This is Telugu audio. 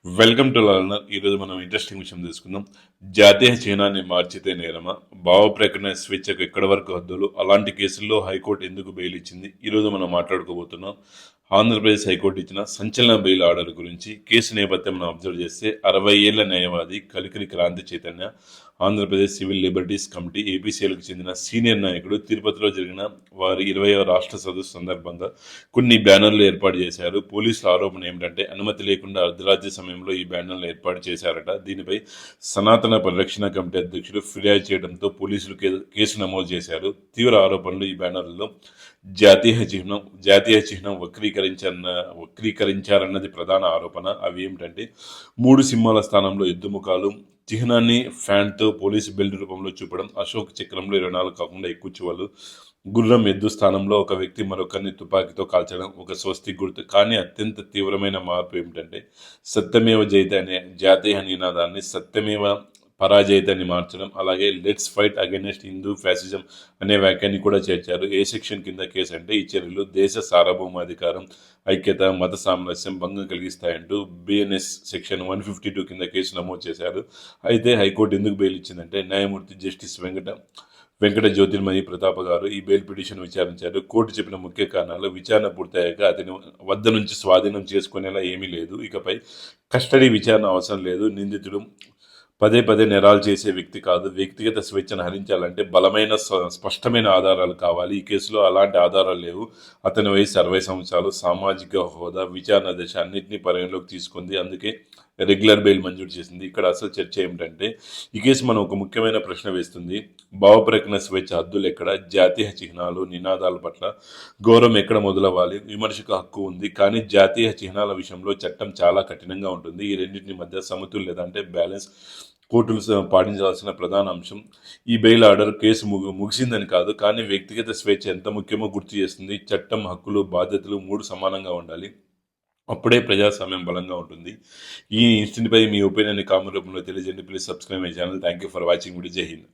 Welcome to learner. ఈరోజు మనం ఇంట్రెస్టింగ్ విషయం తీసుకుందాం. జాతీయ చిహ్నాన్ని మార్చితే నేరమా? భావ ప్రకటన స్వేచ్ఛకు ఎక్కడి వరకు హద్దులు? అలాంటి కేసుల్లో హైకోర్టు ఎందుకు బెయిల్ ఇచ్చింది? ఈరోజు మనం మాట్లాడుకోబోతున్నాం. ఆంధ్రప్రదేశ్ హైకోర్టు ఇచ్చిన సంచలన బెయిల్ ఆర్డర్ గురించి. కేసు నేపథ్యం మనం అబ్జర్వ్ చేస్తే 60 ఏళ్ల న్యాయవాది Kalikiri Kranthi Chaitanya, Andhra Pradesh civil liberties committee ఏపీసీఎల్కి చెందిన సీనియర్ నాయకుడు తిరుపతిలో జరిగిన వారి 20వ రాష్ట్ర సదస్సు సందర్భంగా కొన్ని బ్యానర్లు ఏర్పాటు చేశారు. పోలీసుల ఆరోపణ ఏమిటంటే అనుమతి లేకుండా అర్ధరాత్రి సమయంలో ఈ బ్యానర్లు ఏర్పాటు చేశారట. దీనిపై సనాతన పరిరక్షణ కమిటీ అధ్యక్షుడు ఫిర్యాదు చేయడంతో పోలీసులు కేసు నమోదు చేశారు. తీవ్ర ఆరోపణలు ఈ బ్యానర్లలో జాతీయ చిహ్నం వక్రీకరించారన్నది ప్రధాన ఆరోపణ. అవి ఏమిటంటే 3 సింహాల స్థానంలో ఎద్దు ముఖాలు, చిహ్నాన్ని ఫ్యాన్తో పోలీసు బెల్ట్ రూపంలో చూపడం, అశోక్ చక్రంలో 24 కాకుండా ఎక్కువ చువలు, గుర్రం ఎద్దు స్థానంలో ఒక వ్యక్తి మరొకరిని తుపాకీతో కాల్చడం, ఒక స్వస్తి గుర్తు. కానీ అత్యంత తీవ్రమైన మార్పు ఏమిటంటే సత్యమేవ జయతే అనే జాతీయ నినాదాన్ని సత్యమేవ పరాజయతని మార్చడం, అలాగే let's fight against Hindu fascism అనే వ్యాఖ్యాన్ని కూడా చేర్చారు. ఏ సెక్షన్ కింద కేసు అంటే ఈ చర్యలు దేశ సార్వభౌమాధికారం, ఐక్యత, మత సామరస్యం భంగం కలిగిస్తాయంటూ బిఎన్ఎస్ సెక్షన్ 152 కింద కేసు నమోదు చేశారు. అయితే హైకోర్టు ఎందుకు బెయిల్ ఇచ్చిందంటే న్యాయమూర్తి జస్టిస్ వెంకట జ్యోతిర్మయి ప్రతాప్ గారు ఈ బెయిల్ పిటిషన్ విచారించారు. కోర్టు చెప్పిన ముఖ్య కారణాలు: విచారణ పూర్తయ్యాక అతని వద్ద నుంచి స్వాధీనం చేసుకునేలా ఏమీ లేదు, ఇకపై కస్టడీ విచారణ అవసరం లేదు, నిందితుడు పదే పదే నేరాలు చేసే వ్యక్తి కాదు, వ్యక్తిగత స్వేచ్ఛను హరించాలంటే బలమైన స్పష్టమైన ఆధారాలు కావాలి. ఈ కేసులో అలాంటి ఆధారాలు లేవు. అతని వయసు 60 సంవత్సరాలు, సామాజిక హోదా, విచారణ దశ అన్నింటినీ పరిగణలోకి తీసుకుంది. అందుకే రెగ్యులర్ బెయిల్ మంజూరు చేసింది. ఇక్కడ అసలు చర్చ ఏమిటంటే ఈ కేసు మనం ఒక ముఖ్యమైన ప్రశ్న వేస్తుంది. భావ ప్రకటన స్వేచ్ఛ హద్దులు ఎక్కడ? జాతీయ చిహ్నాలు, నినాదాల పట్ల గౌరవం ఎక్కడ మొదలవ్వాలి? విమర్శకు హక్కు ఉంది, కానీ జాతీయ చిహ్నాల విషయంలో చట్టం చాలా కఠినంగా ఉంటుంది. ఈ రెండింటి మధ్య సమతుల్యత లేదంటే బ్యాలెన్స్ కోర్టులు పాటించాల్సిన ప్రధాన అంశం. ఈ బెయిల్ ఆర్డర్ కేసు ముగిసిందని కాదు, కానీ వ్యక్తిగత స్వేచ్ఛ ఎంత ముఖ్యమో గుర్తు చేస్తుంది. చట్టం, హక్కులు, బాధ్యతలు 3 సమానంగా ఉండాలి. అప్పుడే ప్రజాస్వామ్యం బలంగా ఉంటుంది. ఈ ఇన్సిడెంట్పై మీ ఒపీనియన్ కామెంట్ రూపంలో తెలియజేయండి. Please subscribe my channel. Thank you for watching video. జై హింద్.